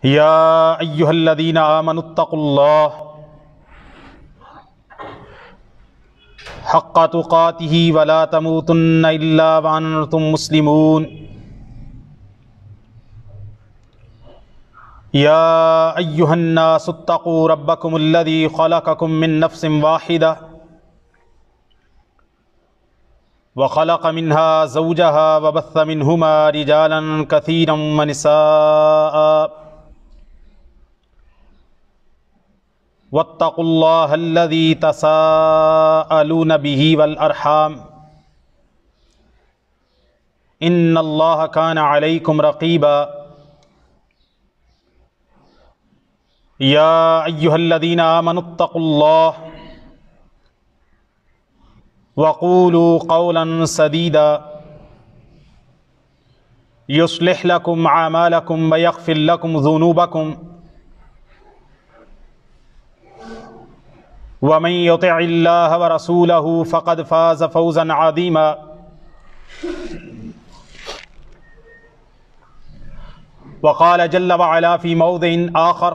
یا ایہا الذین آمنوا اتقوا اللہ حق تقاتہ ولا تموتن الا وانتم مسلمون یا ایہا الناس اتقوا ربکم الذی خلقکم من نفس واحدہ وخلق منها زوجها وبث منهما رجالا كثيرا ونساء واتقوا الله الذي تساءلون به والأرحام إن الله كان عليكم رقيبا يا أيها الذين آمنوا اتقوا الله وقولوا قولا سديدا يصلح لكم أعمالكم ويغفر لكم ذنوبكم ومن يطع الله ورسوله فقد فاز فوزا عظيما وقال جل وعلا في موضع آخر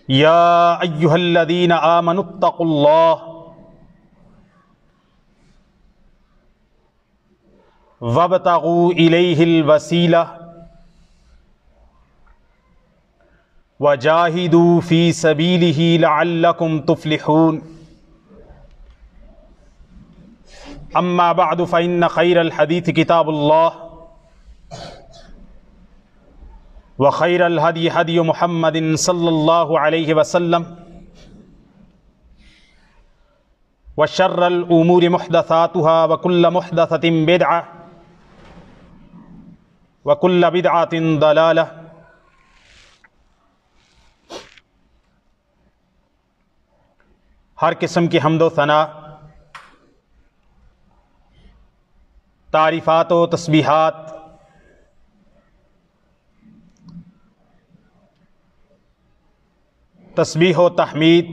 یا ایہا الذین آمنوا اتقوا اللہ وابتغوا الیہ الوسیلہ وجاہدوا فی سبیلہ لعلکم تفلحون اما بعد فإن خیر الحدیث کتاب اللہ وخیر الہدی ہدی محمد صلی اللہ علیہ وسلم وشر الامور محدثاتها وکل محدثۃ بدعہ وکل بدعۃ ضلالہ۔ ہر قسم کی حمد و ثنا، تعریفات و تسبیحات تسبیح و تحمید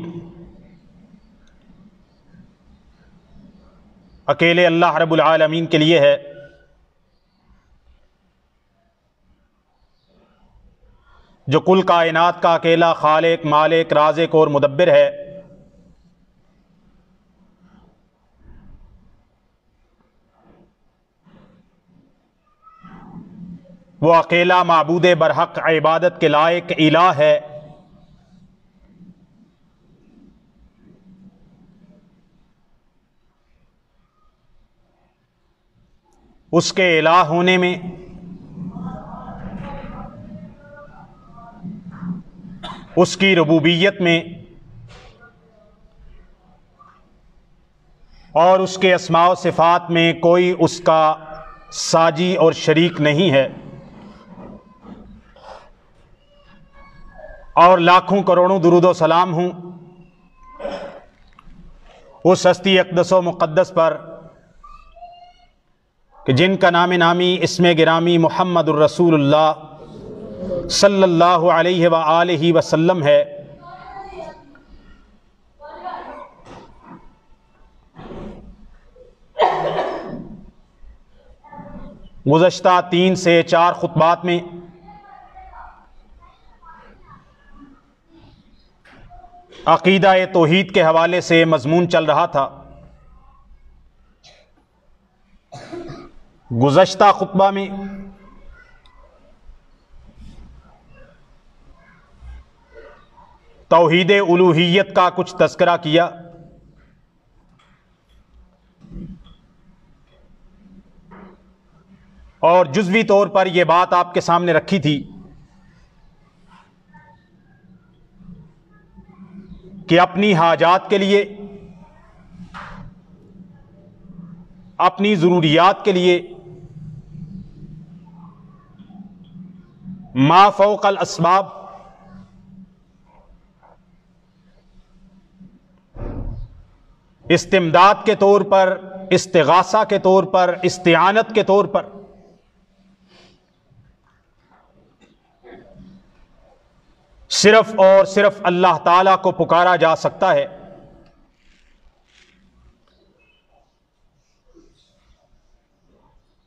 اکیلے اللہ رب العالمین کے لیے ہے، جو کل کائنات کا اکیلا خالق، مالک، رازق اور مدبر ہے۔ وہ اکیلا معبود برحق عبادت کے لائق الہ ہے۔ اس کے الہ ہونے میں اس کی ربوبیت میں اور اس کے اسماء و صفات میں کوئی اس کا ساجی اور شریک نہیں ہے، اور لاکھوں کروڑوں درود و سلام ہوں اس ہستی اقدس و مقدس پر کہ جن کا نام نامی اسم گرامی محمد الرسول اللہ صلی اللہ علیہ وآلہ وسلم ہے۔ گزشتہ 3 سے 4 خطبات میں عقیدہ توحید کے حوالے سے مضمون چل رہا تھا۔ گزشتہ خطبہ میں توحید الوہیت کا کچھ تذکرہ کیا، اور جزوی طور پر یہ بات آپ کے سامنے رکھی تھی کہ اپنی حاجات کے لیے، اپنی ضروریات کے لیے ما فوق الاسباب استمداد کے طور پر، استغاثہ کے طور پر، استعانت کے طور پر صرف اور صرف اللہ تعالیٰ کو پکارا جا سکتا ہے۔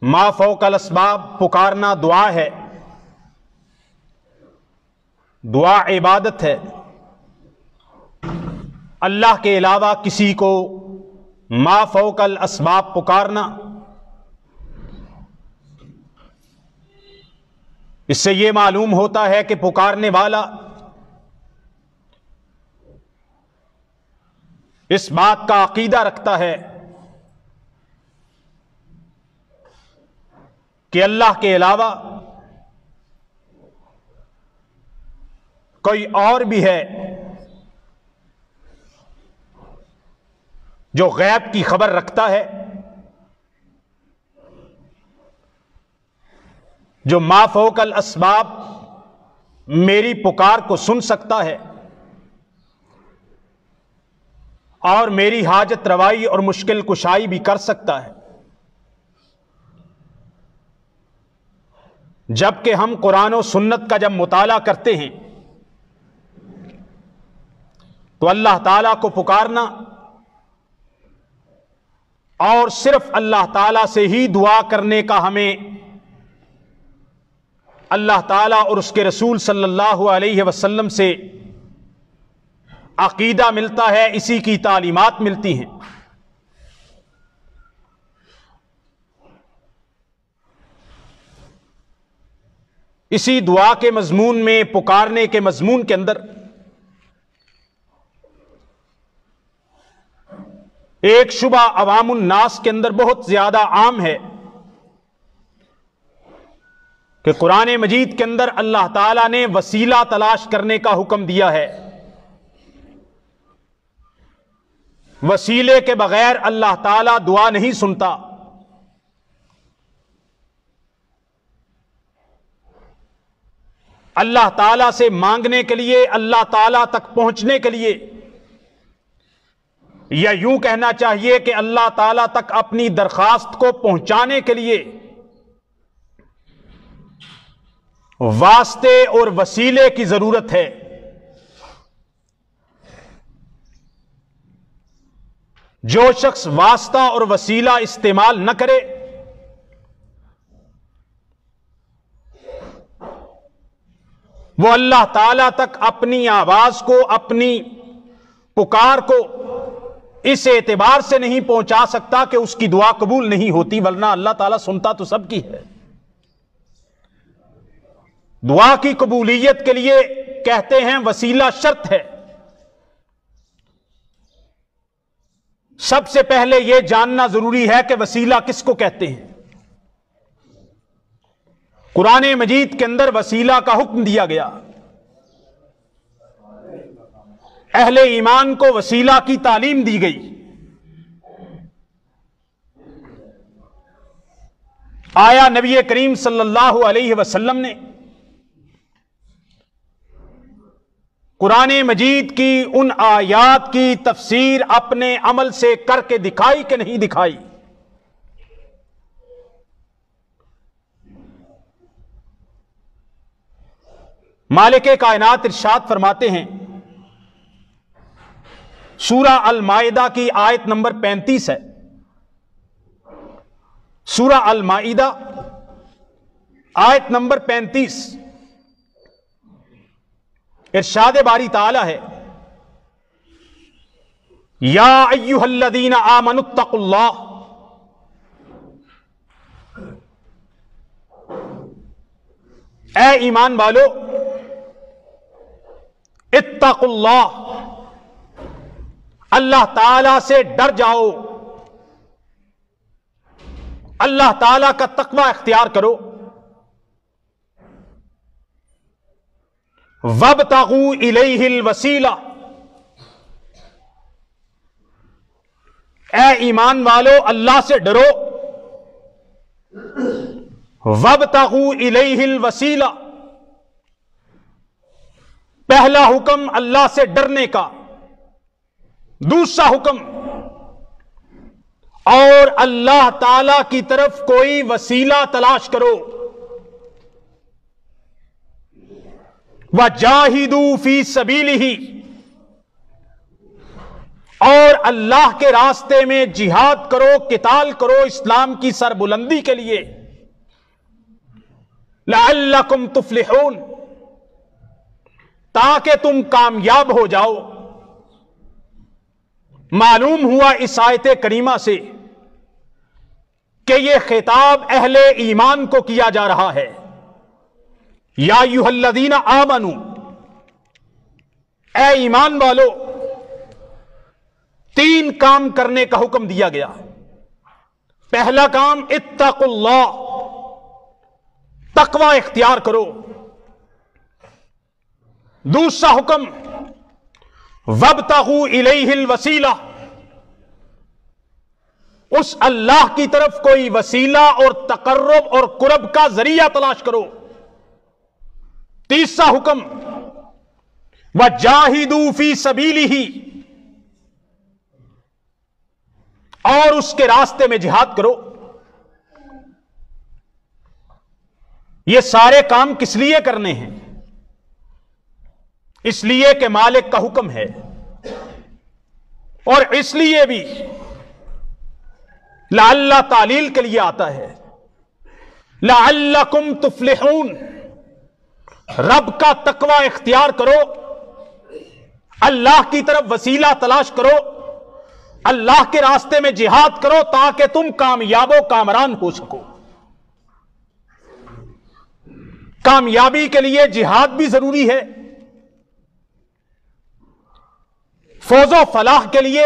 ما فوق الاسباب پکارنا دعا ہے، دعا عبادت ہے۔ اللہ کے علاوہ کسی کو ما فوق الاسباب پکارنا، اس سے یہ معلوم ہوتا ہے کہ پکارنے والا اس بات کا عقیدہ رکھتا ہے کہ اللہ کے علاوہ کوئی اور بھی ہے جو غیب کی خبر رکھتا ہے، جو ما فوق الاسباب میری پکار کو سن سکتا ہے اور میری حاجت روائی اور مشکل کشائی بھی کر سکتا ہے۔ جبکہ ہم قرآن و سنت کا جب مطالعہ کرتے ہیں تو اللہ تعالیٰ کو پکارنا اور صرف اللہ تعالیٰ سے ہی دعا کرنے کا ہمیں اللہ تعالیٰ اور اس کے رسول صلی اللہ علیہ وسلم سے عقیدہ ملتا ہے، اسی کی تعلیمات ملتی ہیں۔ اسی دعا کے مضمون میں، پکارنے کے مضمون کے اندر ایک شبہ عوام الناس کے اندر بہت زیادہ عام ہے کہ قرآن مجید کے اندر اللہ تعالیٰ نے وسیلہ تلاش کرنے کا حکم دیا ہے۔ وسیلے کے بغیر اللہ تعالیٰ دعا نہیں سنتا۔ اللہ تعالیٰ سے مانگنے کے لیے، اللہ تعالیٰ تک پہنچنے کے لیے، یا یوں کہنا چاہیے کہ اللہ تعالیٰ تک اپنی درخواست کو پہنچانے کے لیے واسطے اور وسیلے کی ضرورت ہے۔ جو شخص واسطہ اور وسیلہ استعمال نہ کرے وہ اللہ تعالیٰ تک اپنی آواز کو، اپنی پکار کو اس اعتبار سے نہیں پہنچا سکتا کہ اس کی دعا قبول نہیں ہوتی، ورنہ اللہ تعالیٰ سنتا تو سب کی ہے۔ دعا کی قبولیت کے لیے کہتے ہیں وسیلہ شرط ہے۔ سب سے پہلے یہ جاننا ضروری ہے کہ وسیلہ کس کو کہتے ہیں۔ قرآن مجید کے اندر وسیلہ کا حکم دیا گیا، اہل ایمان کو وسیلہ کی تعلیم دی گئی۔ آیا نبی کریم صلی اللہ علیہ وسلم نے قرآن مجید کی ان آیات کی تفسیر اپنے عمل سے کر کے دکھائی کہ نہیں دکھائی؟ مالک کائنات ارشاد فرماتے ہیں، سورہ المائدہ کی آیت نمبر 35 ہے۔ سورہ المائدہ آیت نمبر 35، ارشاد باری تعالی ہے، یا ایھا الذین آمنوا اتقوا اللہ، اے ایمان والو اتقوا اللہ، اللہ تعالی سے ڈر جاؤ، اللہ تعالی کا تقوی اختیار کرو، وابتغوا الیہ الوسیلہ، اے ایمان والو اللہ سے ڈرو، وابتغوا الیہ الوسیلہ، پہلا حکم اللہ سے ڈرنے کا، دوسرا حکم اور اللہ تعالی کی طرف کوئی وسیلہ تلاش کرو، وَجَاهِدُوا فِي سَبِيلِهِ، اور اللہ کے راستے میں جہاد کرو، قتال کرو اسلام کی سربلندی کے لیے۔ لعلکم تفلحون، تاکہ تم کامیاب ہو جاؤ۔ معلوم ہوا اس آیت کریمہ سے کہ یہ خطاب اہل ایمان کو کیا جا رہا ہے۔ یا ایھا الذین آمنوا، اے ایمان والو، تین کام کرنے کا حکم دیا گیا۔ پہلا کام اتقوا اللہ، تقوی اختیار کرو۔ دوسرا حکم وابتغوا الیہ الوسیلہ، اس اللہ کی طرف کوئی وسیلہ اور تقرب اور قرب کا ذریعہ تلاش کرو۔ تیسرا حکم وجاہدوا فی سبیلہ، اور اس کے راستے میں جہاد کرو۔ یہ سارے کام کس لیے کرنے ہیں؟ اس لیے کہ مالک کا حکم ہے، اور اس لیے بھی لعل تعلیل کے لیے آتا ہے۔ لعلکم تفلحون، رب کا تقوی اختیار کرو، اللہ کی طرف وسیلہ تلاش کرو، اللہ کے راستے میں جہاد کرو، تاکہ تم کامیاب و کامران ہو سکو۔ کامیابی کے لیے جہاد بھی ضروری ہے، فوز و فلاح کے لیے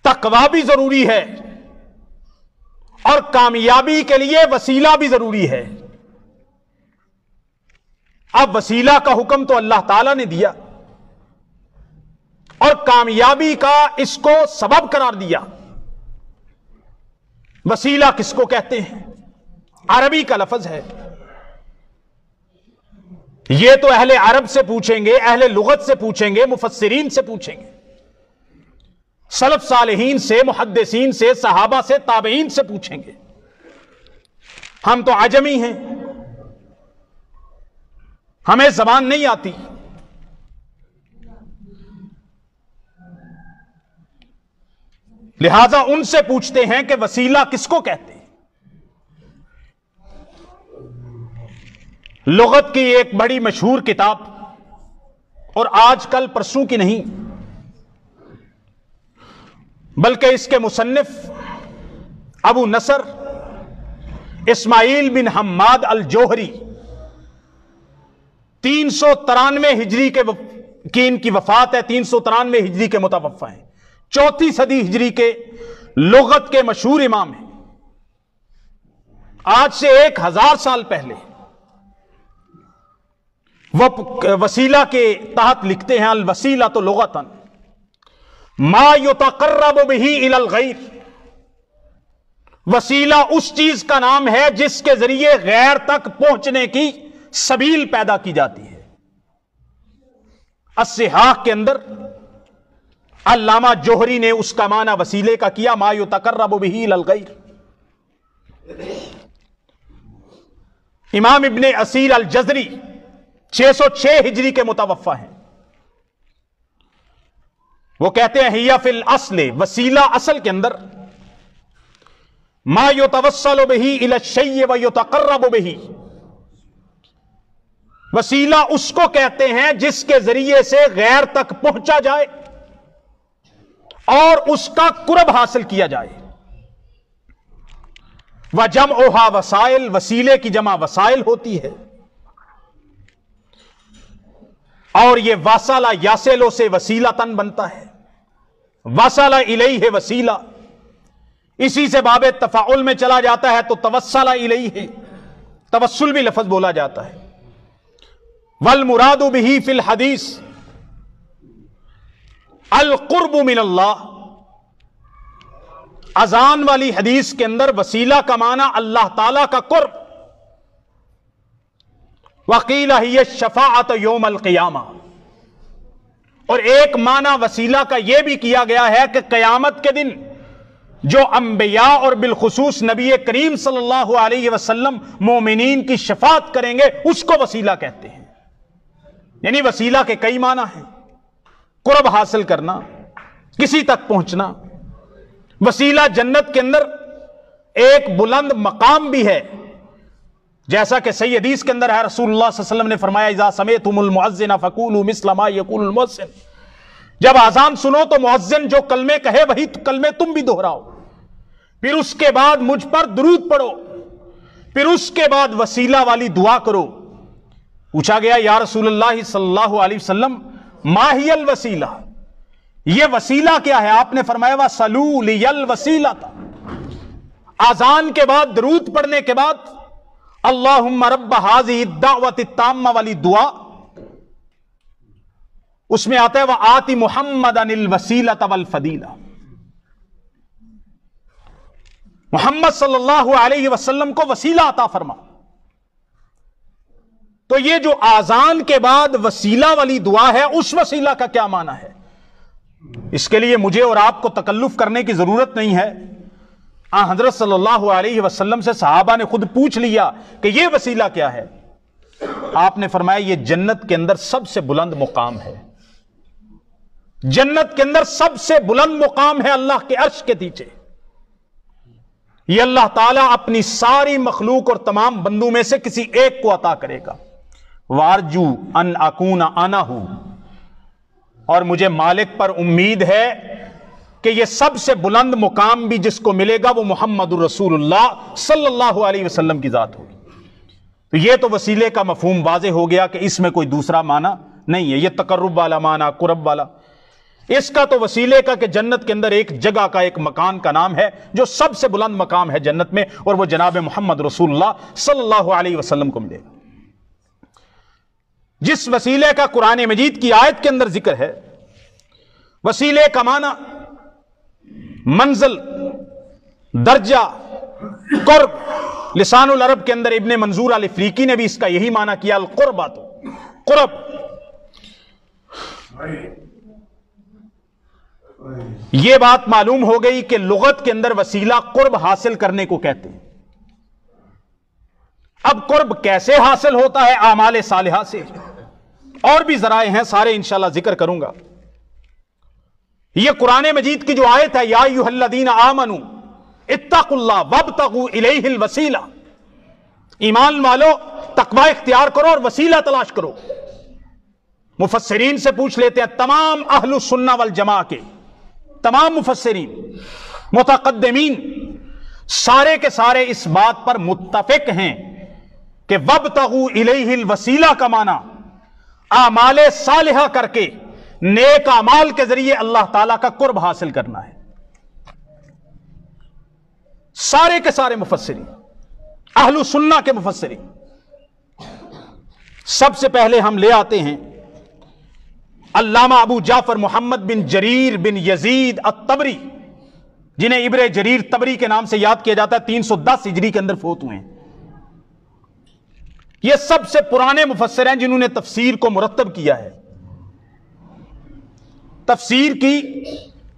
تقوی بھی ضروری ہے، اور کامیابی کے لیے وسیلہ بھی ضروری ہے۔ اب وسیلہ کا حکم تو اللہ تعالی نے دیا، اور کامیابی کا اس کو سبب قرار دیا۔ وسیلہ کس کو کہتے ہیں؟ عربی کا لفظ ہے، یہ تو اہل عرب سے پوچھیں گے، اہل لغت سے پوچھیں گے، مفسرین سے پوچھیں گے، سلف صالحین سے، محدثین سے، صحابہ سے، تابعین سے پوچھیں گے۔ ہم تو عجمی ہیں، ہمیں زبان نہیں آتی، لہذا ان سے پوچھتے ہیں کہ وسیلہ کس کو کہتے ہیں۔ لغت کی ایک بڑی مشہور کتاب، اور آج کل پرسوں کی نہیں بلکہ اس کے مصنف ابو نصر اسماعیل بن حماد الجوہری 393 ہجری کی ان کی وفات ہے، 393 ہجری کے متوفی ہیں، 4 صدی ہجری کے لغت کے مشہور امام ہیں۔ آج سے 1000 سال پہلے وہ وسیلہ کے تحت لکھتے ہیں، الوسیلہ تو لغتاً ما یتقرب بہ الی الغیر، وسیلہ اس چیز کا نام ہے جس کے ذریعے غیر تک پہنچنے کی سبیل پیدا کی جاتی ہے۔ الصحاح کے اندر علامہ جوہری نے اس کا معنی وسیلے کا کیا ما یتقرب بہ الی الغیر۔ امام ابن اسیر الجزری 606 ہجری کے متوفی ہیں، وہ کہتے ہیں ہی فی الاصل، وسیلہ اصل کے اندر ما یتوسل بہ الی الشیء ویتقرب بہ، وسیلہ اس کو کہتے ہیں جس کے ذریعے سے غیر تک پہنچا جائے اور اس کا قرب حاصل کیا جائے۔ وجمعھا وسائل، وسیلے کی جمع وسائل ہوتی ہے، اور یہ واصلہ یاسلو سے وسیلتن بنتا ہے، وصل الیہ وسیلہ، اسی سے باب تفاعل میں چلا جاتا ہے تو توسل الیہ، توسل بھی لفظ بولا جاتا ہے۔ والمراد بہ فی الحدیث القرب من اللہ، اذان والی حدیث کے اندر وسیلہ کا معنی اللہ تعالی کا قرب۔ وقیل ہی الشفاعۃ یوم القیامہ، اور ایک معنی وسیلہ کا یہ بھی کیا گیا ہے کہ قیامت کے دن جو انبیاء اور بالخصوص نبی کریم صلی اللہ علیہ وسلم مومنین کی شفاعت کریں گے اس کو وسیلہ کہتے ہیں۔ یعنی وسیلہ کے کئی معنی ہیں، قرب حاصل کرنا، کسی تک پہنچنا۔ وسیلہ جنت کے اندر ایک بلند مقام بھی ہے، جیسا کہ صحیح حدیث کے اندر ہے، رسول اللہ صلی اللہ علیہ وسلم نے فرمایا اذا سمعتم المؤذن فقولوا مثل ما يقول المؤذن، جب اذان سنو تو مؤذن جو کلمے کہے وہی کلمے تم بھی دہراؤ، پھر اس کے بعد مجھ پر درود پڑھو، پھر اس کے بعد وسیلہ والی دعا کرو۔ پوچھا گیا یا رسول اللہ صلی اللہ علیہ وسلم ما ہی الوسیلہ، یہ وسیلہ کیا ہے؟ آپ نے فرمایا وَصَلُوا لِيَ الْوَسِيلَةَ، اذان کے بعد درود پڑھنے کے بعد اللہم رب هذه الدعوة التامة والی دعا، اس میں آتا ہے وَآتِ مُحَمَّدًا الْوَسِيلَةَ وَالْفَضِيلَةَ، محمد صلی اللہ علیہ وسلم کو وسیلہ عطا فرما۔ تو یہ جو آذان کے بعد وسیلہ والی دعا ہے، اس وسیلہ کا کیا معنی ہے؟ اس کے لیے مجھے اور آپ کو تکلف کرنے کی ضرورت نہیں ہے، حضرت صلی اللہ علیہ وسلم سے صحابہ نے خود پوچھ لیا کہ یہ وسیلہ کیا ہے؟ آپ نے فرمایا یہ جنت کے اندر سب سے بلند مقام ہے، جنت کے اندر سب سے بلند مقام ہے اللہ کے عرش کے نیچے، یہ اللہ تعالیٰ اپنی ساری مخلوق اور تمام بندوں میں سے کسی ایک کو عطا کرے گا۔ وارجو ان اکون انا ہوں، اور مجھے مالک پر امید ہے کہ یہ سب سے بلند مقام بھی جس کو ملے گا وہ محمد الرسول اللہ صلی اللہ علیہ وسلم کی ذات ہوگی۔ تو یہ تو وسیلے کا مفہوم واضح ہو گیا کہ اس میں کوئی دوسرا معنی نہیں ہے، یہ تقرب والا معنی، قرب والا، اس کا تو وسیلے کا کہ جنت کے اندر ایک جگہ کا، ایک مکان کا نام ہے جو سب سے بلند مقام ہے جنت میں، اور وہ جناب محمد رسول اللہ صلی اللہ علیہ وسلم کو ملے گا۔ جس وسیلے کا قرآن مجید کی آیت کے اندر ذکر ہے، وسیلے کا معنی منزل، درجہ، قرب۔ لسان العرب کے اندر ابن منظور الافریقی نے بھی اس کا یہی معنی کیا، القربۃ، قرب۔ یہ بات معلوم ہو گئی کہ لغت کے اندر وسیلہ قرب حاصل کرنے کو کہتے ہیں۔ اب قرب کیسے حاصل ہوتا ہے؟ اعمال صالحہ سے، اور بھی ذرائع ہیں، سارے انشاءاللہ ذکر کروں گا۔ یہ قرآن مجید کی جو آیت ہے یا ایھا الذین آمنوا اتقوا اللہ وابتغوا الیہ الوسیلہ، ایمان والو تقوی اختیار کرو اور وسیلہ تلاش کرو۔ مفسرین سے پوچھ لیتے ہیں، تمام اہل السنہ والجماعہ کے تمام مفسرین متقدمین سارے کے سارے اس بات پر متفق ہیں کہ وابتغوا الیہ الوسیلہ کا معنی اعمال صالحہ کر کے، نیک اعمال کے ذریعے اللہ تعالیٰ کا قرب حاصل کرنا ہے۔ سارے کے سارے مفسرین، اہل سنہ کے مفسرین۔ سب سے پہلے ہم لے آتے ہیں علامہ ابو جعفر محمد بن جریر بن یزید الطبری، جنہیں ابن جریر طبری کے نام سے یاد کیا جاتا ہے، 310 ہجری کے اندر فوت ہوئے ہیں۔ یہ سب سے پرانے مفسر ہیں جنہوں نے تفسیر کو مرتب کیا ہے۔ تفسیر کی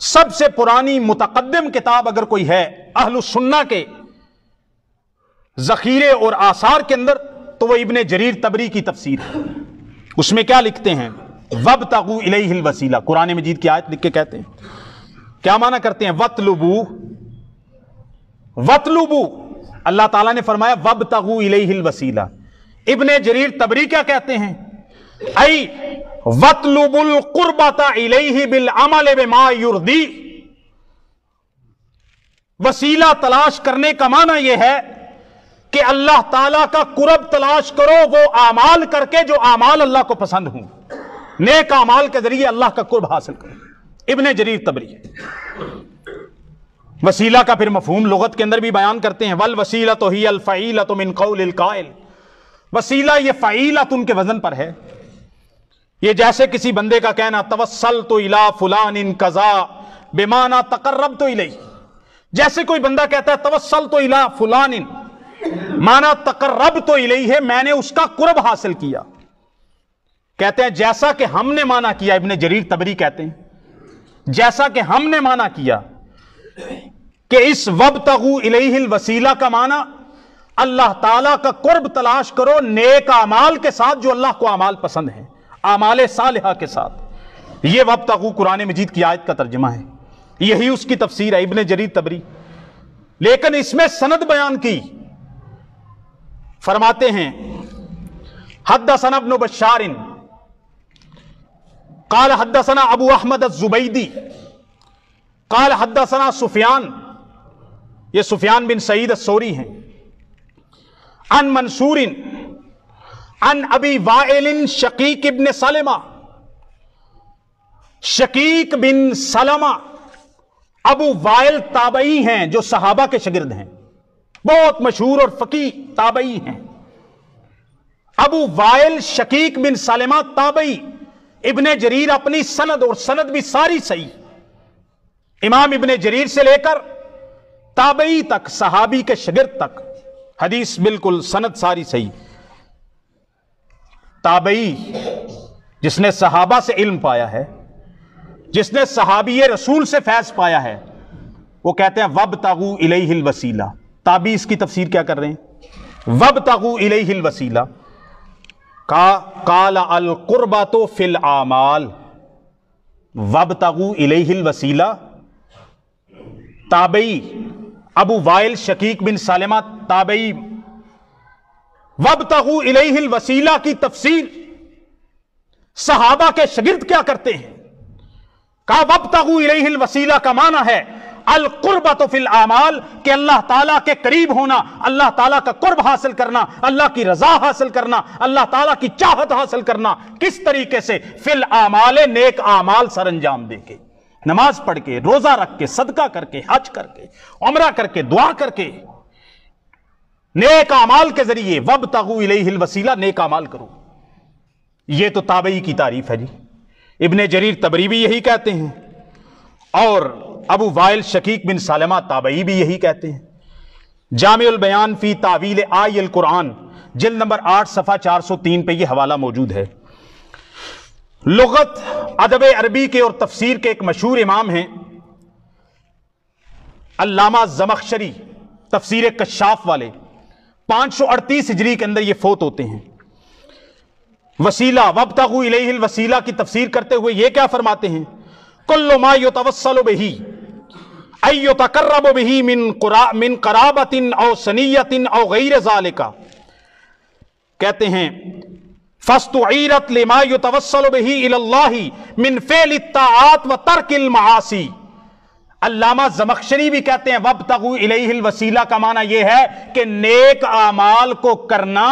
سب سے پرانی متقدم کتاب اگر کوئی ہے اہل السنہ کے ذخیرے اور آثار کے اندر تو وہ ابن جریر طبری کی تفسیر ہے۔ اس میں کیا لکھتے ہیں؟ وابتغوا الیہ الوسیلہ، قرآن مجید کی آیت لکھ کے کہتے ہیں، کیا معنی کرتے ہیں؟ وطلبوا، اللہ تعالیٰ نے فرمایا وابتغوا الیہ الوسیلہ۔ ابن جریر طبری کیا کہتے ہیں؟ ای وَاطْلُبُوا الْقُرْبَةَ إِلَيْهِ بِالْعَمَلِ بِمَا يُرْضِيهِ، وسیلہ تلاش کرنے کا معنی یہ ہے کہ اللہ تعالیٰ کا قرب تلاش کرو وہ اعمال کر کے جو اعمال اللہ کو پسند ہوں، نیک اعمال کے ذریعے اللہ کا قرب حاصل کرو۔ ابن جریر طبری۔ وسیلہ کا پھر مفہوم لغت کے اندر بھی بیان کرتے ہیں، وَالْوَسِيلَةُ هِيَ الْفَعِيلَةُ مِنْ قَوْلِ الْقَائِلِ، وسیلہ یہ فعیلۃ کے وزن پر ہے۔ یہ جیسے کسی بندے کا کہنا توسلت الی فلان کذا بمعنی تقربت الیہ، جیسے کوئی بندہ کہتا ہے توسلت الی فلان معنی تقربت الیہ، میں نے اس کا قرب حاصل کیا۔ کہتے ہیں جیسا کہ ہم نے معنی کیا، ابن جریر طبری کہتے ہیں جیسا کہ ہم نے معنی کیا کہ اس وابتغوا الیہ الوسیلہ کا معنی اللہ تعالیٰ کا قرب تلاش کرو نیک اعمال کے ساتھ جو اللہ کو اعمال پسند ہیں، اعمال صالحہ کے ساتھ۔ یہ وابتغوا قرآن مجید کی آیت کا ترجمہ ہے، یہی اس کی تفسیر ہے ابن جریر طبری۔ لیکن اس میں سند بیان کی، فرماتے ہیں حدثنا ابن بشار قال حدثنا ابو احمد الزبیدی قال حدثنا سفیان، یہ سفیان بن سعید الثوری ہیں، عن منصور عن ابی وائل شقیق ابن سلمہ، شقیق بن سلمہ ابو وائل تابعی ہیں جو صحابہ کے شاگرد ہیں، بہت مشہور اور فقیہ تابعی ہیں۔ ابو وائل شقیق بن سلمہ تابعی، ابن جریر اپنی سند، اور سند بھی ساری صحیح، امام ابن جریر سے لے کر تابعی تک، صحابی کے شاگرد تک، حدیث بالکل سند ساری صحیح۔ تابعی جس نے صحابہ سے علم پایا ہے، جس نے صحابی رسول سے فیض پایا ہے، وہ کہتے ہیں وابتغوا الیہ الوسیلہ۔ تابعی اس کی تفسیر کیا کر رہے ہیں؟ وابتغوا الیہ الوسیلہ، قال القربۃ فی الاعمال، وابتغوا الیہ الوسیلہ۔ تابعی ابو وائل شقیق بن سلمہ تابعی وابتغوا الیہ الوسیلہ کی تفسیر صحابہ کے شاگرد کیا کرتے ہیں؟ کہا وابتغوا الیہ الوسیلہ کا معنی ہے القربۃ فی الاعمال، کہ اللہ تعالیٰ کے قریب ہونا، اللہ تعالیٰ کا قرب حاصل کرنا، اللہ کی رضا حاصل کرنا، اللہ تعالیٰ کی چاہت حاصل کرنا۔ کس طریقے سے؟ فی الاعمال، نیک اعمال سر انجام دے کے، نماز پڑھ کے، روزہ رکھ کے، صدقہ کر کے، حج کر کے، عمرہ کر کے، دعا کر کے، نیک اعمال کے ذریعے وابتغوا الیہ الوسیلہ، نیک اعمال کرو۔ یہ تو تابعی کی تعریف ہے جی۔ ابن جریر طبری بھی یہی کہتے ہیں، اور ابو وائل شقیق بن سلمہ تابعی بھی یہی کہتے ہیں۔ جامع البیان فی تاویل آی القرآن جلد نمبر 8 صفحہ 403 پہ یہ حوالہ موجود ہے۔ لغت، ادب عربی کے اور تفسیر کے ایک مشہور امام ہیں علامہ زمخشری، تفسیر کشاف والے، 538 ہجری کے اندر یہ فوت ہوتے ہیں۔ وسیلہ، وابتغوا الیہ الوسیلہ کی تفسیر کرتے ہوئے یہ کیا فرماتے ہیں؟ کل ما یتوسل بہ ای یتقرب بہ من قرابۃ او سنیۃ او غیر ذالک، کہتے ہیں فاستعیرت لما یتوسل بہ الی اللہ من فعل الطاعات و ترک المعاصی۔ علامہ زمخشری بھی کہتے ہیں وابتغوا الیہ الوسیلہ کا معنی یہ ہے کہ نیک اعمال کو کرنا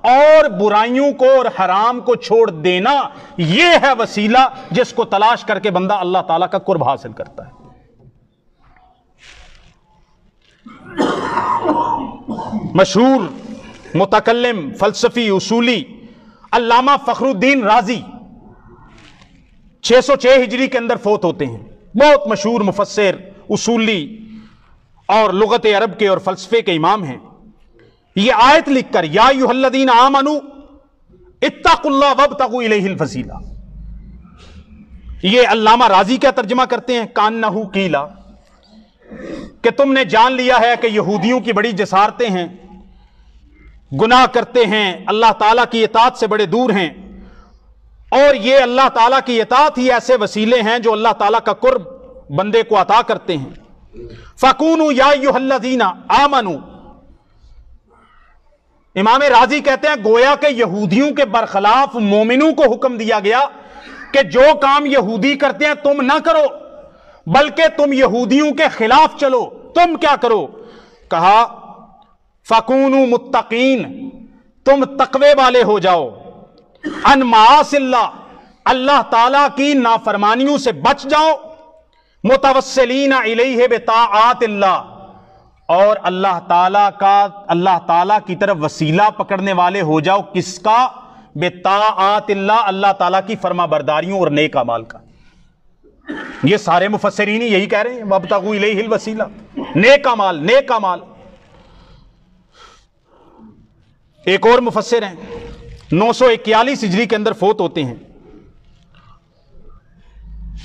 اور برائیوں کو اور حرام کو چھوڑ دینا، یہ ہے وسیلہ جس کو تلاش کر کے بندہ اللہ تعالیٰ کا قرب حاصل کرتا ہے۔ مشہور متکلم، فلسفی، اصولی علامہ فخر الدین رازی 606 ہجری کے اندر فوت ہوتے ہیں، بہت مشہور مفسر، اصولی اور لغت عرب کے اور فلسفے کے امام ہیں۔ یہ آیت لکھ کر یا ایھا الذین آمنوا اتقوا اللہ وابتغوا الیہ الوسیلہ، یہ علامہ راضی کیا ترجمہ کرتے ہیں؟ کانہ قیلا، کہ تم نے جان لیا ہے کہ یہودیوں کی بڑی جسارتیں ہیں، گناہ کرتے ہیں، اللہ تعالیٰ کی اطاعت سے بڑے دور ہیں، اور یہ اللہ تعالیٰ کی اطاعت ہی ایسے وسیلے ہیں جو اللہ تعالیٰ کا قرب بندے کو عطا کرتے ہیں۔ فَكُونُوا يَا أَيُّهَا الَّذِينَ آمَنُوا، امام راضی کہتے ہیں گویا کہ یہودیوں کے برخلاف مومنوں کو حکم دیا گیا کہ جو کام یہودی کرتے ہیں تم نہ کرو، بلکہ تم یہودیوں کے خلاف چلو۔ تم کیا کرو؟ کہا فَكُونُوا مُتَّقِينَ، تم تقوی والے ہو جاؤ، عن معاصی اللہ، اللہ تعالیٰ کی نافرمانیوں سے بچ جاؤ، متوسلین الیہ بطاعات اللہ، اور اللہ تعالیٰ کی طرف وسیلہ پکڑنے والے ہو جاؤ، کس کا؟ بطاعات اللہ، اللہ تعالیٰ کی فرما برداریوں اور نیک اعمال کا۔ یہ سارے مفسرین یہی کہہ رہے ہیں وابتغوا الیہ الوسیلہ، نیک اعمال، نیک اعمال۔ ایک اور مفسر ہیں 941 ہجری کے اندر فوت ہوتے ہیں،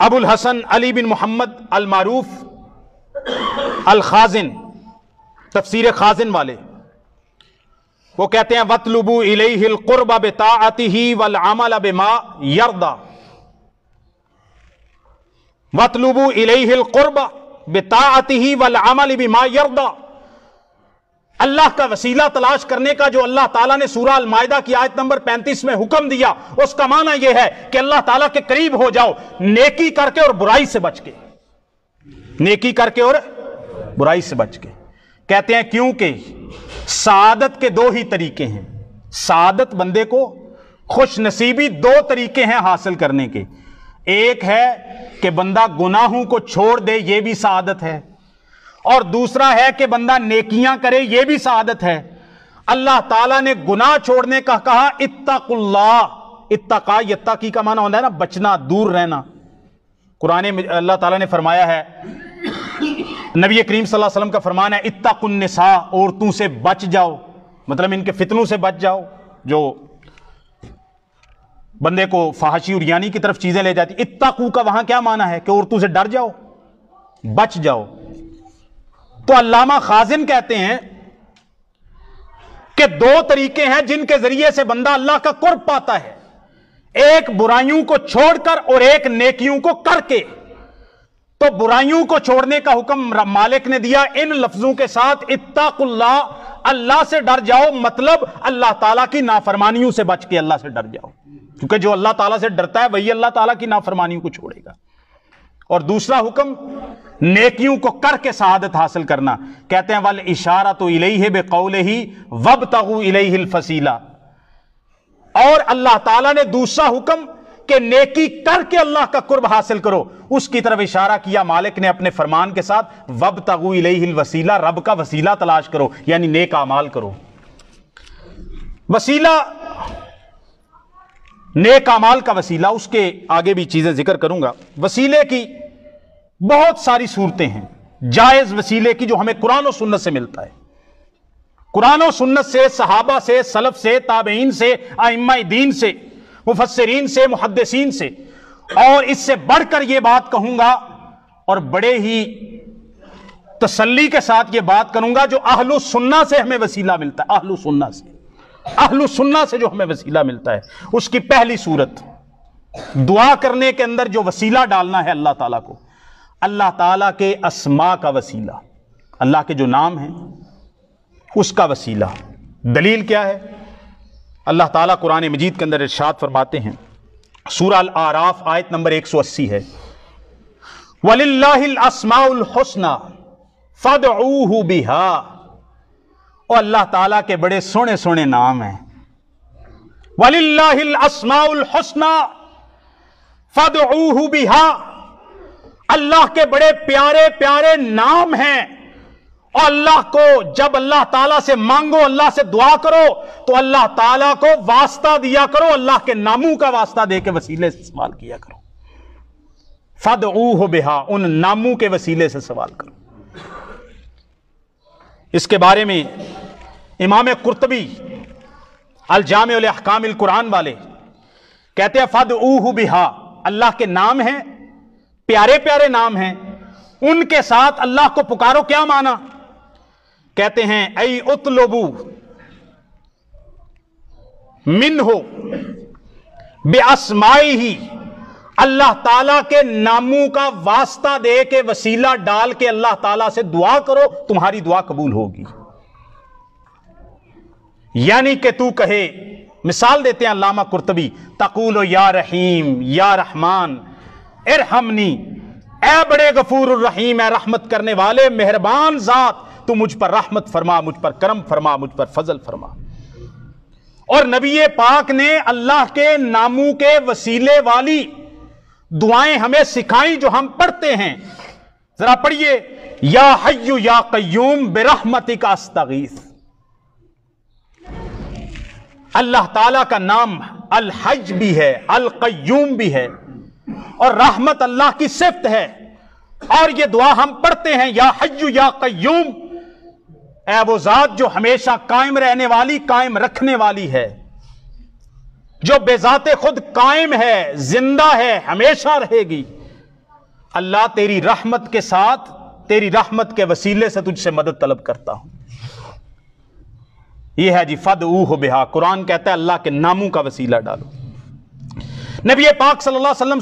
ابو الحسن علی بن محمد المعروف الخازن، تفسیر خازن والے، وہ کہتے ہیں وَاطْلُبُوا إِلَيْهِ الْقُرْبَ بِطَاعَتِهِ وَالْعَمَلَ بِمَا يَرْضَى، وَاطْلُبُوا إِلَيْهِ الْقُرْبَ بِطَاعَتِهِ وَالْعَمَلِ بِمَا يَرْضَى، اللہ کا وسیلہ تلاش کرنے کا جو اللہ تعالیٰ نے سورہ المائدہ کی آیت نمبر 35 میں حکم دیا، اس کا معنی یہ ہے کہ اللہ تعالیٰ کے قریب ہو جاؤ نیکی کر کے اور برائی سے بچ کے، نیکی کر کے اور برائی سے بچ کے۔ کہتے ہیں کیونکہ سعادت کے دو ہی طریقے ہیں، سعادت بندے کو خوش نصیبی دو طریقے ہیں حاصل کرنے کے، ایک ہے کہ بندہ گناہوں کو چھوڑ دے، یہ بھی سعادت ہے، اور دوسرا ہے کہ بندہ نیکیاں کرے، یہ بھی سعادت ہے۔ اللہ تعالیٰ نے گناہ چھوڑنے کا کہا اتقوا اللہ، اتقا یتقی کا معنی ہوتا ہے نا بچنا، دور رہنا۔ قرآن میں اللہ تعالیٰ نے فرمایا ہے، نبی کریم صلی اللہ علیہ وسلم کا فرمان ہے اتقوا النساء، عورتوں سے بچ جاؤ، مطلب ان کے فتنوں سے بچ جاؤ جو بندے کو فحاشی اور یانی کی طرف چیزیں لے جاتی۔ اتقوا کا وہاں کیا معنی ہے کہ عورتوں سے ڈر جاؤ، بچ جاؤ۔ تو علامہ خازن کہتے ہیں کہ دو طریقے ہیں جن کے ذریعے سے بندہ اللہ کا قرب پاتا ہے، ایک برائیوں کو چھوڑ کر اور ایک نیکیوں کو کر کے۔ تو برائیوں کو چھوڑنے کا حکم مالک نے دیا ان لفظوں کے ساتھ اتقوا اللہ، اللہ سے ڈر جاؤ، مطلب اللہ تعالیٰ کی نافرمانیوں سے بچ کے اللہ سے ڈر جاؤ، کیونکہ جو اللہ تعالیٰ سے ڈرتا ہے وہی اللہ تعالیٰ کی نافرمانیوں کو چھوڑے گا۔ اور دوسرا حکم نیکیوں کو کر کے سعادت حاصل کرنا، کہتے ہیں وَالْإِشَارَةُ إِلَيْهِ بِقَوْلِهِ وَابْتَغُوا إِلَيْهِ الْفَصِيلَةَ، اور اللہ تعالیٰ نے دوسرا حکم کہ نیکی کر کے اللہ کا قرب حاصل کرو، اس کی طرف اشارہ کیا مالک نے اپنے فرمان کے ساتھ وَابْتَغُوا إِلَيْهِ الْوَسِيلَةَ، رب کا وسیلہ تلاش کرو، یعنی نیک اعمال کرو۔ وسیلہ، نیک اعمال کا وسیلہ، اس کے آگے بھی چیزیں ذکر کروں گا۔ وسیلے کی بہت ساری صورتیں ہیں، جائز وسیلے کی جو ہمیں قرآن و سنت سے ملتا ہے، قرآن و سنت سے، صحابہ سے، سلف سے، تابعین سے، ائمہ دین سے، مفسرین سے، محدثین سے۔ اور اس سے بڑھ کر یہ بات کہوں گا اور بڑے ہی تسلی کے ساتھ یہ بات کروں گا، جو اہل السنہ سے ہمیں وسیلہ ملتا ہے، اہل السنہ سے، اہل السنہ سے جو ہمیں وسیلہ ملتا ہے، اس کی پہلی صورت دعا کرنے کے اندر جو وسیلہ ڈالنا ہے اللہ تعالیٰ کو، اللہ تعالیٰ کے اسماء کا وسیلہ، اللہ کے جو نام ہیں اس کا وسیلہ۔ دلیل کیا ہے؟ اللہ تعالیٰ قرآن مجید کے اندر ارشاد فرماتے ہیں، سورہ الاعراف آیت نمبر 180 ہے، وَلِلَّهِ الْأَسْمَاءُ الْحُسْنَى فَادْعُوهُ بِهَا، اور اللہ تعالیٰ کے بڑے سونے سونے نام ہیں، وَلِلَّهِ الْأَسْمَاءُ الْحُسْنَى فَادْعُوهُ بِهَا، اللہ کے بڑے پیارے پیارے نام ہیں، اور اللہ کو جب اللہ تعالیٰ سے مانگو، اللہ سے دعا کرو تو اللہ تعالیٰ کو واسطہ دیا کرو، اللہ کے ناموں کا واسطہ دے کے وسیلے سے سوال کیا کرو، فَادْعُوهُ بِهَا، ان ناموں کے وسیلے سے سوال کرو۔ اس کے بارے میں امام قرطبی الجامع الاحکام القرآن والے کہتے ہیں فَادْعُوهُ بِهَا، اللہ کے نام ہیں، پیارے پیارے نام ہیں، ان کے ساتھ اللہ کو پکارو۔ کیا معنی؟ کہتے ہیں ای اطلبو منہ باسمائہ، اللہ تعالیٰ کے ناموں کا واسطہ دے کے وسیلہ ڈال کے اللہ تعالیٰ سے دعا کرو، تمہاری دعا قبول ہوگی۔ یعنی کہ تو کہے، مثال دیتے ہیں علامہ قرطبی، تقول یا رحیم یا رحمان ارحمنی، اے بڑے غفور الرحیم، اے رحمت کرنے والے مہربان ذات، تو مجھ پر رحمت فرما، مجھ پر کرم فرما، مجھ پر فضل فرما۔ اور نبی پاک نے اللہ کے ناموں کے وسیلے والی دعائیں ہمیں سکھائیں جو ہم پڑھتے ہیں، ذرا پڑھیے، یا حی یا قیوم برحمتک استغیث۔ اللہ تعالیٰ کا نام الحج بھی ہے، القیوم بھی ہے، اور رحمت اللہ کی صفت ہے، اور یہ دعا ہم پڑھتے ہیں، یا حی یا قیوم، اے وہ ذات جو ہمیشہ قائم رہنے والی، قائم رکھنے والی ہے، جو بے ذات خود قائم ہے، زندہ ہے، ہمیشہ رہے گی۔ اللہ تیری رحمت کے ساتھ، تیری رحمت کے وسیلے سے تجھ سے مدد طلب کرتا ہوں۔ یہ ہے جی فَادْعُوهُ بِهَا، قرآن کہتا ہے اللہ کے ناموں کا وسیلہ ڈالو۔ نبی پاک صلی اللہ علیہ وسلم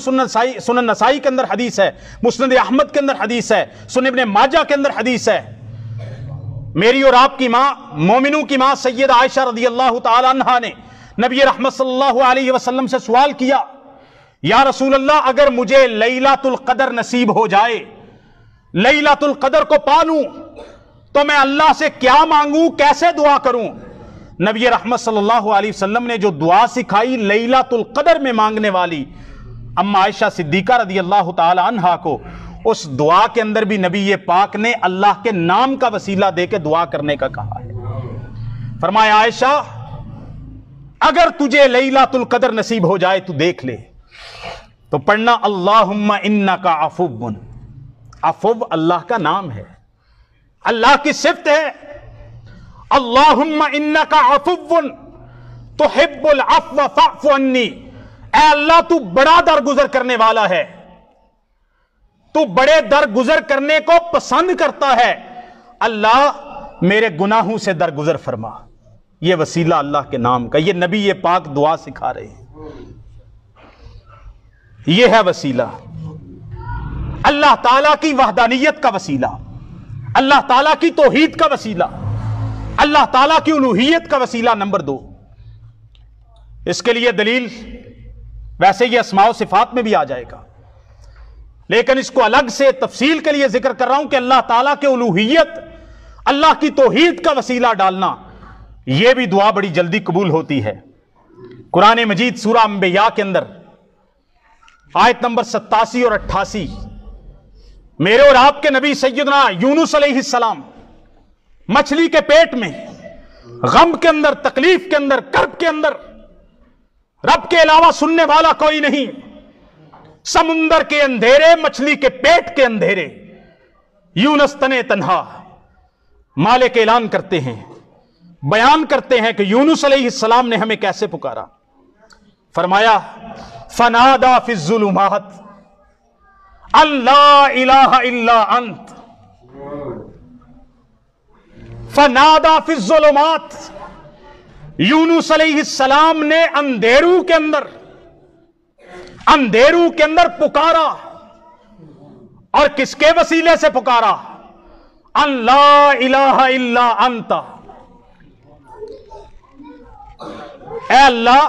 سنن نسائی کے اندر حدیث ہے، مسند احمد کے اندر حدیث ہے، سنن ابن ماجہ کے اندر حدیث ہے، میری اور آپ کی ماں، مومنوں کی ماں سیدہ عائشہ رضی اللہ تعالی عنہا نے نبی رحمت صلی اللہ علیہ وسلم سے سوال کیا، یا رسول اللہ اگر مجھے لیلۃ القدر نصیب ہو جائے، لیلۃ القدر کو پالوں تو میں اللہ سے کیا مانگوں، کیسے دعا کروں؟ نبی رحمت صلی اللہ علیہ وسلم نے جو دعا سکھائی لیلۃ القدر میں مانگنے والی اما عائشہ صدیقہ رضی اللہ تعالی عنہا کو، اس دعا کے اندر بھی نبی پاک نے اللہ کے نام کا وسیلہ دے کے دعا کرنے کا کہا ہے۔ فرمایا عائشہ اگر تجھے لیلۃ القدر نصیب ہو جائے تو دیکھ لے، تو پڑھنا اللہم انک عفو۔ عفو اللہ کا نام ہے، اللہ کی صفت ہے، اللہم انک عفو تحب العفو فاعف عنی۔ اے اللہ تو بڑا درگزر کرنے والا ہے، تو بڑے درگزر کرنے کو پسند کرتا ہے، اللہ میرے گناہوں سے درگزر فرما۔ یہ وسیلہ اللہ کے نام کا، یہ نبی یہ پاک دعا سکھا رہے ہیں، یہ ہے وسیلہ اللہ تعالیٰ کی وحدانیت کا وسیلہ، اللہ تعالیٰ کی توحید کا وسیلہ، اللہ تعالیٰ کی الوہیت کا وسیلہ۔ نمبر 2، اس کے لیے دلیل ویسے یہ اسماء و صفات میں بھی آ جائے گا، لیکن اس کو الگ سے تفصیل کے لیے ذکر کر رہا ہوں کہ اللہ تعالیٰ کے الوہیت، اللہ کی توحید کا وسیلہ ڈالنا، یہ بھی دعا بڑی جلدی قبول ہوتی ہے۔ قرآن مجید سورہ انبیاء کے اندر آیت نمبر 87 اور 88، میرے اور آپ کے نبی سیدنا یونس علیہ السلام مچھلی کے پیٹ میں، غم کے اندر، تکلیف کے اندر، کرب کے اندر، رب کے علاوہ سننے والا کوئی نہیں، سمندر کے اندھیرے، مچھلی کے پیٹ کے اندھیرے، یونس تنے تنہا، مالک اعلان کرتے ہیں، بیان کرتے ہیں کہ یونس علیہ السلام نے ہمیں کیسے پکارا۔ فرمایا فنادا فی الظلمات ان لا الہ الا انت، فنادا فی الظلمات، یونس علیہ السلام نے اندھیروں کے اندر پکارا، اور کس کے وسیلے سے پکارا؟ ان لا الہ الا انت، اے اللہ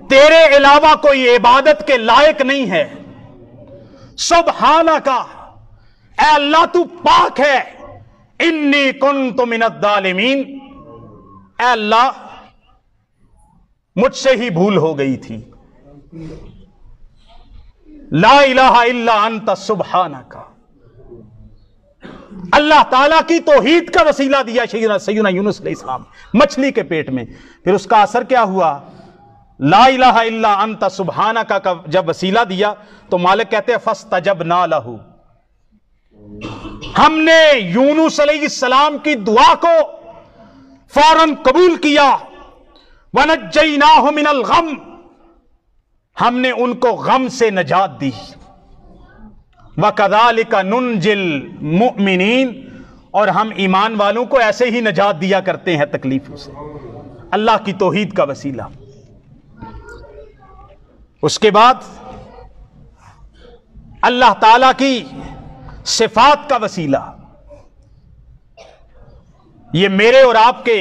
تیرے علاوہ کوئی عبادت کے لائق نہیں ہے، سبحانک، اے اللہ تو پاک ہے، انی کنت من الظالمین، اے اللہ مجھ سے ہی بھول ہو گئی تھی، لا الہ الا انت سبحانک۔ اللہ تعالیٰ کی توحید کا وسیلہ دیا سیدنا یونس علیہ السلام مچھلی کے پیٹ میں، پھر اس کا اثر کیا ہوا؟ لا الہ الا انت سبحانک کا جب وسیلہ دیا تو مالک کہتے ہیں فاستجبنا لہ، ہم نے یونس علیہ السلام کی دعا کو فوراً قبول کیا، وَنَجَّيْنَاهُ مِنَ الْغَمِّ، ہم نے ان کو غم سے نجات دی، وَكَذَلِكَ نُنْجِي الْمُؤْمِنِينَ، اور ہم ایمان والوں کو ایسے ہی نجات دیا کرتے ہیں تکلیفوں سے، اللہ کی توحید کا وسیلہ۔ اس کے بعد اللہ تعالی کی صفات کا وسیلہ، یہ میرے اور آپ کے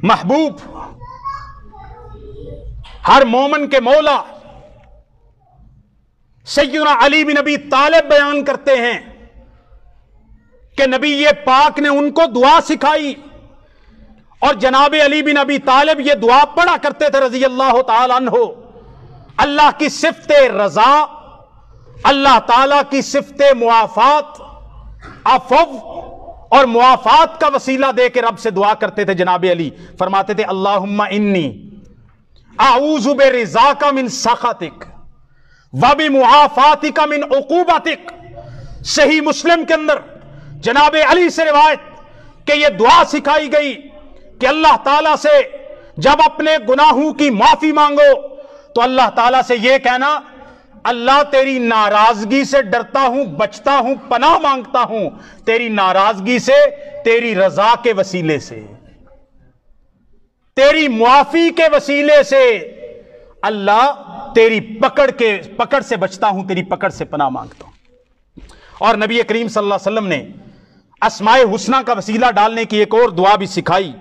محبوب، ہر مومن کے مولا سیدنا علی بن ابی طالب بیان کرتے ہیں کہ نبی پاک نے ان کو دعا سکھائی، اور جناب علی بن ابی طالب یہ دعا پڑھا کرتے تھے رضی اللہ تعالی عنہ، اللہ کی صفت رضا، اللہ تعالیٰ کی صفت معافات، عفو اور معافات کا وسیلہ دے کے رب سے دعا کرتے تھے۔ جناب علی فرماتے تھے اللہم انی اعوذ برضاک من سخطک وبمعافاتک من عقوبتک۔ صحیح مسلم کے اندر جناب علی سے روایت کہ یہ دعا سکھائی گئی کہ اللہ تعالیٰ سے جب اپنے گناہوں کی معافی مانگو تو اللہ تعالیٰ سے یہ کہنا اللہ تیری ناراضگی سے ڈرتا ہوں، بچتا ہوں، پناہ مانگتا ہوں، تیری ناراضگی سے، تیری رضا کے وسیلے سے، تیری معافی کے وسیلے سے، اللہ تیری پکڑ سے بچتا ہوں، تیری پکڑ سے پناہ مانگتا ہوں۔ اور نبی کریم صلی اللہ علیہ وسلم نے اسماء حسنہ کا وسیلہ ڈالنے کی ایک اور دعا بھی سکھائی۔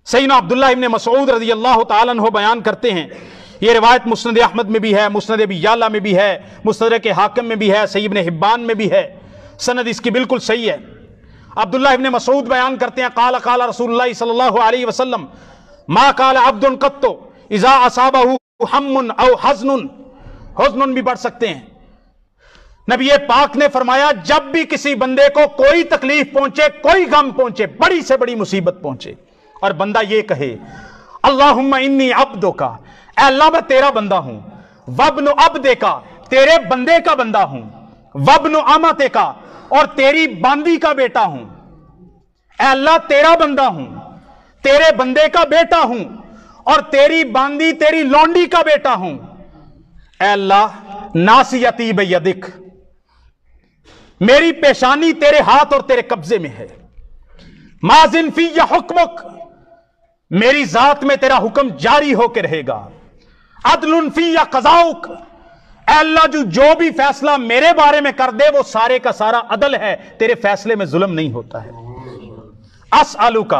سیدنا عبداللہ ابن مسعود رضی اللہ تعالیٰ عنہ بیان کرتے ہیں، یہ روایت مسند احمد میں بھی ہے، مسند ابی یعلا میں بھی ہے، مستدرک حاکم میں بھی ہے، صحیح ابن حبان میں بھی ہے، سند اس کی بالکل صحیح ہے۔ عبداللہ ابن مسعود بیان کرتے ہیں، قال قال رسول اللہ صلی اللہ علیہ وسلم ما قال عبد قط اذا اصابہ ہم او حزن بھی پڑھ سکتے ہیں۔ نبی پاک نے فرمایا جب بھی کسی بندے کو کوئی تکلیف پہنچے، کوئی غم پہنچے، بڑی سے بڑی مصیبت پہنچے، اور بندہ یہ کہے اللہم انی عبدک، اے اللہ میں تیرا بندہ ہوں، وابن عبدک، تیرے بندے کا بندہ ہوں، وابن امتک، اور تیری باندی کا بیٹا ہوں، اے اللہ تیرا بندہ ہوں، تیرے بندے کا بیٹا ہوں، اور تیری باندی تیری لونڈی کا بیٹا ہوں، اے اللہ ناصیتی بیدک، میری پیشانی تیرے ہاتھ اور تیرے قبضے میں ہے، ماضٍ فی حکمک، میری ذات میں تیرا حکم جاری ہو کے رہے گا، عدل فی قضاؤک، اے اللہ جو بھی فیصلہ میرے بارے میں کر دے وہ سارے کا سارا عدل ہے، تیرے فیصلے میں ظلم نہیں ہوتا ہے۔ اسألک،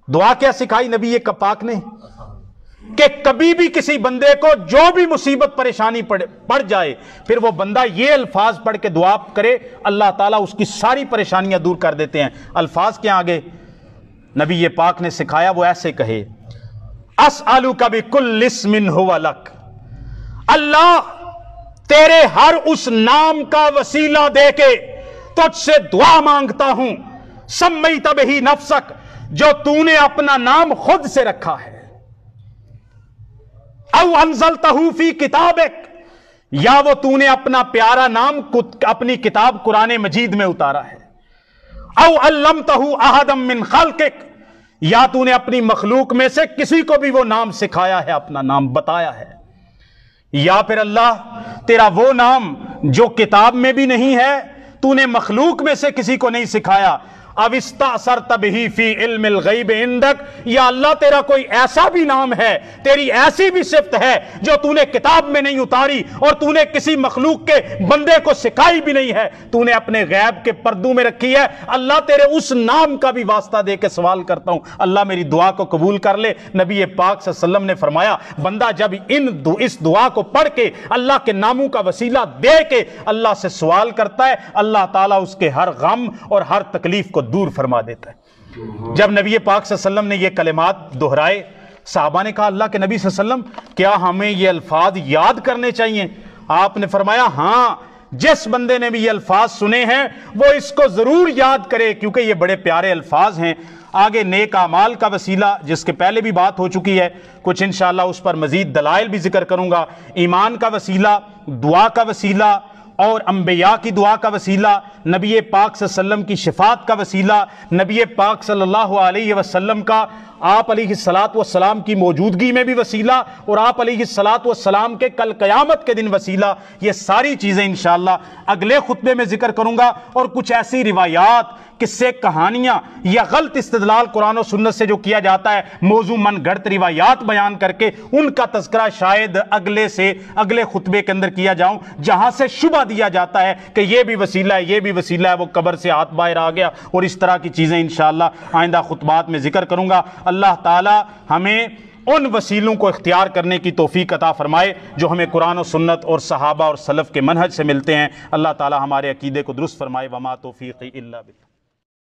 دعا کیا سکھائی نبی پاک نے کہ کبھی بھی کسی بندے کو جو بھی مصیبت پریشانی پڑ جائے، پھر وہ بندہ یہ الفاظ پڑھ کے دعا کرے، اللہ تعالیٰ اس کی ساری پریشانیاں دور کر دیتے ہیں۔ الفاظ کیا آگے نبی پاک نے سکھایا، وہ ایسے کہے اسألک بکل اسم ھو لک، اللہ تیرے ہر اس نام کا وسیلہ دے کے تجھ سے دعا مانگتا ہوں، سمیت بہ نفسک، جو تو نے اپنا نام خود سے رکھا ہے، او انزلتہ فی کتابک، یا وہ تو نے اپنا پیارا نام اپنی کتاب قرآن مجید میں اتارا ہے، او علمتہ احدا من خلقک، یا تو نے اپنی مخلوق میں سے کسی کو بھی وہ نام سکھایا ہے، اپنا نام بتایا ہے، یا پھر اللہ تیرا وہ نام جو کتاب میں بھی نہیں ہے، تو نے مخلوق میں سے کسی کو نہیں سکھایا، اب استأثرت بہ فی علم الغیب عندک، یا اللہ تیرا کوئی ایسا بھی نام ہے، تیری ایسی بھی صفت ہے جو تو نے کتاب میں نہیں اتاری اور تو نے کسی مخلوق کے بندے کو سکھائی بھی نہیں ہے، تو نے اپنے غیب کے پردوں میں رکھی ہے، اللہ تیرے اس نام کا بھی واسطہ دے کے سوال کرتا ہوں، اللہ میری دعا کو قبول کر لے۔ نبی پاک صلی اللہ علیہ وسلم نے فرمایا بندہ جب اس دعا کو پڑھ کے اللہ کے ناموں کا وسیلہ دے کے اللہ سے سوال کرتا ہے، اللہ تعالیٰ اس کے ہر غم اور ہر تکلیف کو دور فرما دیتا ہے۔ جب نبی پاک صلی اللہ علیہ وسلم نے یہ کلمات دہرائے، صحابہ نے کہا اللہ کے نبی صلی اللہ علیہ وسلم کیا ہمیں یہ الفاظ یاد کرنے چاہیے؟ آپ نے فرمایا ہاں، جس بندے نے بھی یہ الفاظ سنے ہیں وہ اس کو ضرور یاد کرے، کیونکہ یہ بڑے پیارے الفاظ ہیں۔ آگے نیک اعمال کا وسیلہ جس کے پہلے بھی بات ہو چکی ہے، کچھ انشاءاللہ اس پر مزید دلائل بھی ذکر کروں گا، ایمان کا وسیلہ، دعا کا وسیلہ، اور انبیاء کی دعا کا وسیلہ، نبی پاک صلی اللہ علیہ وسلم کی شفاعت کا وسیلہ، نبی پاک صلی اللہ علیہ وسلم کا آپ علیہ السلام کی موجودگی میں بھی وسیلہ، اور آپ علیہ السلام کے کل قیامت کے دن وسیلہ، یہ ساری چیزیں انشاءاللہ اگلے خطبے میں ذکر کروں گا۔ اور کچھ ایسی روایات، قصے، کہانیاں یا غلط استدلال قرآن و سنت سے جو کیا جاتا ہے، موضوع من گھڑت روایات بیان کر کے ان کا تذکرہ شاید اگلے خطبے کے اندر کیا جاؤں، جہاں سے شبہ دیا جاتا ہے کہ یہ بھی وسیلہ ہے، یہ بھی وسیلہ ہے، وہ قبر سے ہاتھ باہر آ گیا، اور اس طرح کی چیزیں انشاءاللہ آئندہ خطبات میں ذکر کروں گا۔ اللہ تعالی ہمیں ان وسیلوں کو اختیار کرنے کی توفیق عطا فرمائے جو ہمیں قرآن و سنت اور صحابہ اور سلف کے منہج سے ملتے ہیں۔ اللہ تعالی ہمارے عقیدے کو درست فرمائے۔ وما توفیقی الا باللہ۔